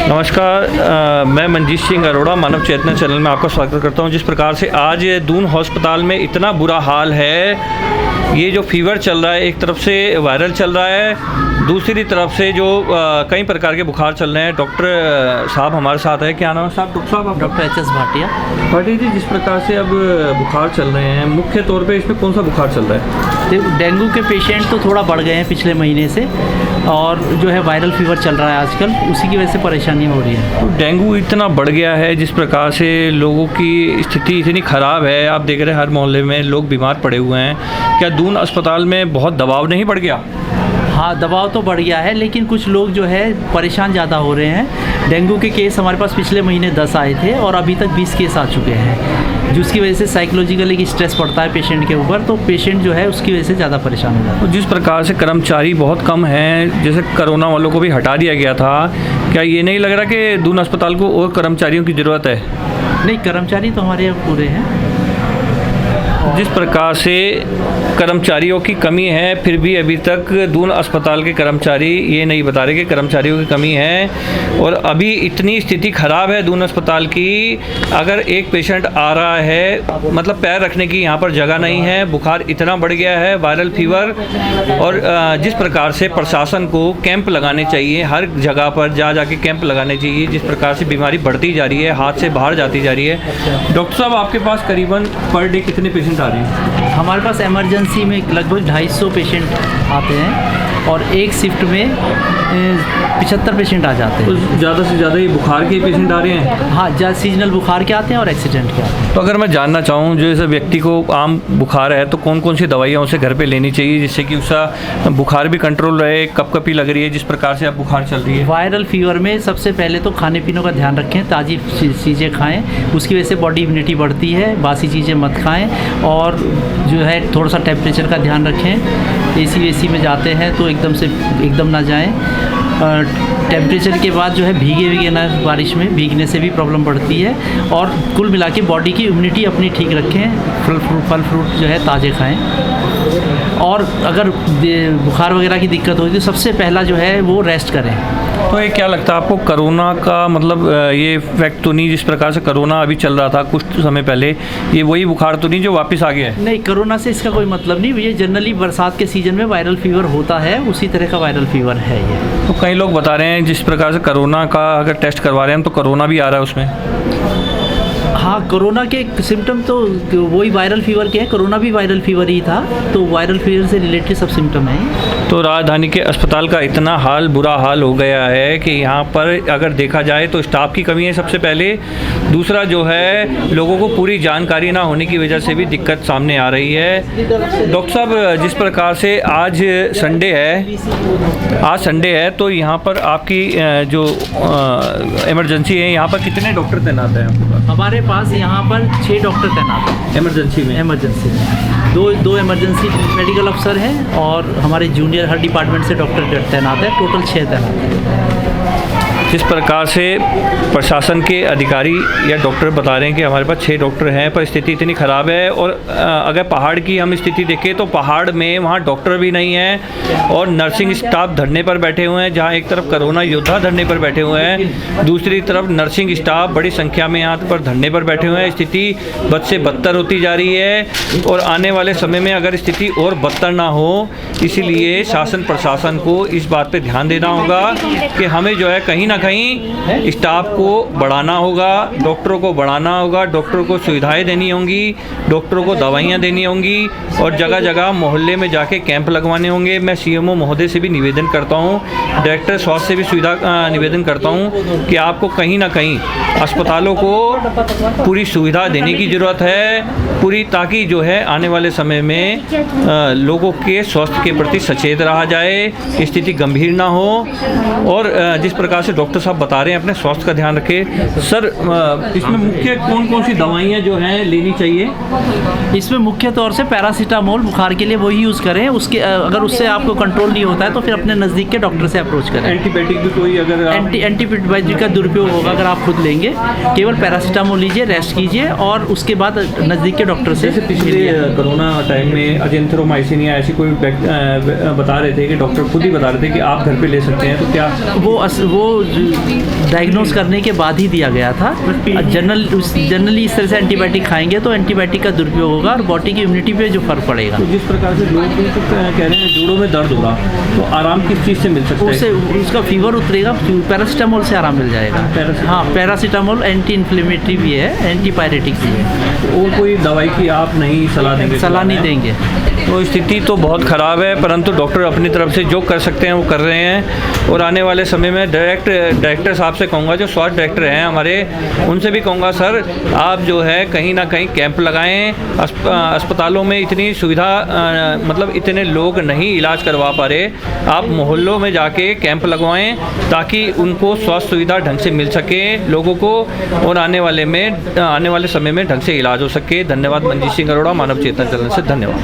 नमस्कार, मैं मंजीत सिंह अरोड़ा मानव चेतना चैनल में आपका स्वागत करता हूं। जिस प्रकार से आज दून अस्पताल में इतना बुरा हाल है, ये जो फीवर चल रहा है, एक तरफ से वायरल चल रहा है, दूसरी तरफ से जो कई प्रकार के बुखार चल रहे हैं। डॉक्टर साहब हमारे साथ है। क्या नाम है साहब? डॉक्टर साहब आप? Doctor HS. भाटिया जी, जिस प्रकार से अब बुखार चल रहे हैं, मुख्य तौर पे इसमें कौन सा बुखार चल रहा है? डेंगू के पेशेंट तो थोड़ा बढ़ गए हैं पिछले महीने से, और जो है वायरल फीवर चल रहा है आजकल, उसी की वजह से परेशानियाँ हो रही हैं। तो डेंगू इतना बढ़ गया है, जिस प्रकार से लोगों की स्थिति इतनी ख़राब है, आप देख रहे हैं हर मोहल्ले में लोग बीमार पड़े हुए हैं। क्या दून अस्पताल में बहुत दबाव नहीं बढ़ गया? हाँ, दबाव तो बढ़ गया है, लेकिन कुछ लोग जो है परेशान ज़्यादा हो रहे हैं। डेंगू के केस हमारे पास पिछले महीने 10 आए थे और अभी तक 20 केस आ चुके हैं, जिसकी वजह से साइकोलॉजिकली की स्ट्रेस पड़ता है पेशेंट के ऊपर, तो पेशेंट जो है उसकी वजह से ज़्यादा परेशान हो जाता है। जिस प्रकार से कर्मचारी बहुत कम हैं, जैसे कोरोना वालों को भी हटा दिया गया था, क्या ये नहीं लग रहा कि दून अस्पताल को और कर्मचारियों की ज़रूरत है? नहीं, कर्मचारी तो हमारे यहाँ पूरे हैं। जिस प्रकार से कर्मचारियों की कमी है, फिर भी अभी तक दून अस्पताल के कर्मचारी ये नहीं बता रहे कि कर्मचारियों की कमी है। और अभी इतनी स्थिति ख़राब है दून अस्पताल की, अगर एक पेशेंट आ रहा है, मतलब पैर रखने की यहाँ पर जगह नहीं है। बुखार इतना बढ़ गया है, वायरल फीवर। और जिस प्रकार से प्रशासन को कैंप लगाने चाहिए, हर जगह पर जा के कैंप लगाने चाहिए। जिस प्रकार से बीमारी बढ़ती जा रही है, हाथ से बाहर जाती जा रही है। डॉक्टर साहब, आपके पास करीबन पर डे कितने पेशेंट आ रहे हैं? हमारे पास इमरजेंसी में लगभग 250 पेशेंट आते हैं और एक शिफ्ट में 75 पेशेंट आ जाते हैं। तो ज़्यादा से ज़्यादा ये बुखार के पेशेंट आ रहे हैं? हाँ, ज़्यादा सीजनल बुखार के आते हैं और एक्सीडेंट के आते हैं। तो अगर मैं जानना चाहूँ, जो इस व्यक्ति को आम बुखार है, तो कौन कौन सी दवाइयाँ उसे घर पे लेनी चाहिए, जिससे कि उसका बुखार भी कंट्रोल रहे? कपकपी लग रही है जिस प्रकार से अब बुखार चल रही है। वायरल फीवर में सबसे पहले तो खाने पीने का ध्यान रखें, ताज़ी चीज़ें खाएँ, उसकी वजह से बॉडी इम्यूनिटी बढ़ती है। बासी चीज़ें मत खाएँ, और जो है थोड़ा सा टेम्परेचर का ध्यान रखें। एसी में जाते हैं तो एकदम ना जाएं। टेम्परेचर के बाद जो है भीगे ना, बारिश में भीगने से भी प्रॉब्लम बढ़ती है। और कुल मिला के बॉडी की इम्यूनिटी अपनी ठीक रखें। फल फ्रूट जो है ताज़े खाएं। और अगर बुखार वगैरह की दिक्कत होती है तो सबसे पहला जो है वो रेस्ट करें। तो ये क्या लगता है आपको, कोरोना का मतलब ये इफेक्ट तो नहीं? जिस प्रकार से कोरोना अभी चल रहा था कुछ समय पहले, ये वही बुखार तो नहीं जो वापस आ गया है? नहीं, कोरोना से इसका कोई मतलब नहीं। ये जनरली बरसात के सीजन में वायरल फीवर होता है, उसी तरह का वायरल फीवर है ये। तो कई लोग बता रहे हैं जिस प्रकार से कोरोना का अगर टेस्ट करवा रहे हैं तो कोरोना भी आ रहा है उसमें। हाँ, कोरोना के सिम्टम तो वही वायरल फीवर के हैं। कोरोना भी वायरल फीवर ही था, तो वायरल फीवर से रिलेटेड सब सिम्टम हैं। तो राजधानी के अस्पताल का इतना बुरा हाल हो गया है कि यहाँ पर अगर देखा जाए तो स्टाफ की कमी है सबसे पहले। दूसरा जो है, लोगों को पूरी जानकारी ना होने की वजह से भी दिक्कत सामने आ रही है। डॉक्टर साहब, जिस प्रकार से आज संडे है, तो यहाँ पर आपकी जो इमरजेंसी है, यहाँ पर कितने डॉक्टर तैनात हैं? हमारे पास यहाँ पर 6 डॉक्टर तैनात हैं इमरजेंसी में। दो इमरजेंसी मेडिकल अफसर हैं और हमारे जूनियर हर डिपार्टमेंट से डॉक्टर तैनात है। टोटल 6 तैनात हैं। जिस प्रकार से प्रशासन के अधिकारी या डॉक्टर बता रहे हैं कि हमारे पास 6 डॉक्टर हैं, पर स्थिति इतनी ख़राब है। और अगर पहाड़ की हम स्थिति देखें तो पहाड़ में वहाँ डॉक्टर भी नहीं हैं और नर्सिंग स्टाफ धरने पर बैठे हुए हैं। जहाँ एक तरफ कोरोना योद्धा धरने पर बैठे हुए हैं, दूसरी तरफ नर्सिंग स्टाफ बड़ी संख्या में यहाँ पर धरने पर बैठे हुए हैं। स्थिति बद से बदतर होती जा रही है और आने वाले समय में अगर स्थिति और बदतर ना हो, इसीलिए शासन प्रशासन को इस बात पर ध्यान देना होगा कि हमें जो है कहीं ना कहीं स्टाफ को बढ़ाना होगा, डॉक्टरों को बढ़ाना होगा, डॉक्टरों को सुविधाएं देनी होंगी, डॉक्टरों को दवाइयां देनी होंगी और जगह जगह मोहल्ले में जाके कैंप लगवाने होंगे। मैं सीएमओ महोदय से भी निवेदन करता हूं, डायरेक्टर स्वास्थ्य से भी निवेदन करता हूं कि आपको कहीं ना कहीं अस्पतालों को पूरी सुविधा देने की ज़रूरत है पूरी, ताकि जो है आने वाले समय में लोगों के स्वास्थ्य के प्रति सचेत रहा जाए, स्थिति गंभीर ना हो। और जिस प्रकार से डॉक्टर साहब बता रहे हैं अपने स्वास्थ्य का ध्यान रखें। सर, इसमें मुख्य कौन कौन सी दवाइयाँ जो हैं लेनी चाहिए? इसमें मुख्य तौर से पैरासीटामोल बुखार के लिए वही यूज़ करें। उसके अगर उससे आपको कंट्रोल नहीं होता है तो फिर अपने नज़दीक के डॉक्टर से अप्रोच करें। एंटीबायोटिक भी कोई अगर एंटीबायोटिक का दुरुपयोग होगा अगर आप खुद लेंगे। केवल पैरासीटामोल लीजिए, रेस्ट कीजिए और उसके बाद नज़दीक के डॉक्टर से। जैसे पिछले कोरोना टाइम में अजेंथ्रोमाइसिन या ऐसी कोई बता रहे थे कि डॉक्टर खुद ही बता रहे थे कि आप घर पे ले सकते हैं, तो क्या वो डायग्नोज करने के बाद ही दिया गया था। जनरली इस तरह से एंटीबायोटिक खाएंगे तो एंटीबायोटिक का दुरुपयोग होगा और बॉडी की इम्यूनिटी पे जो फर्क पड़ेगा। तो जिस प्रकार से लोग कह रहे हैं जोड़ों में दर्द हो रहा, तो आराम किस चीज़ से मिल सकता है? उससे उसका फीवर उतरेगा, पैरासीटामोल से आराम मिल जाएगा। हाँ, पैरासीटामोल एंटी इन्फ्लेमेटरी भी है, एंटीपायरेटिक भी है। और कोई दवाई की आप नहीं सलाह देंगे? सलाह नहीं देंगे। तो स्थिति तो बहुत ख़राब है, परंतु डॉक्टर अपनी तरफ से जो कर सकते हैं वो कर रहे हैं। और आने वाले समय में डायरेक्टर साहब से कहूँगा, जो स्वास्थ्य डायरेक्टर हैं हमारे, उनसे भी कहूँगा सर आप जो है कहीं ना कहीं कैंप लगाएं। अस्पतालों में इतनी सुविधा मतलब इतने लोग नहीं इलाज करवा पा रहे, आप मोहल्लों में जाके कैंप लगवाएं ताकि उनको स्वास्थ्य सुविधा ढंग से मिल सके लोगों को, और आने वाले समय में ढंग से इलाज हो सके। धन्यवाद। मंजीत सिंह अरोड़ा, मानव चेतना चैनल से धन्यवाद।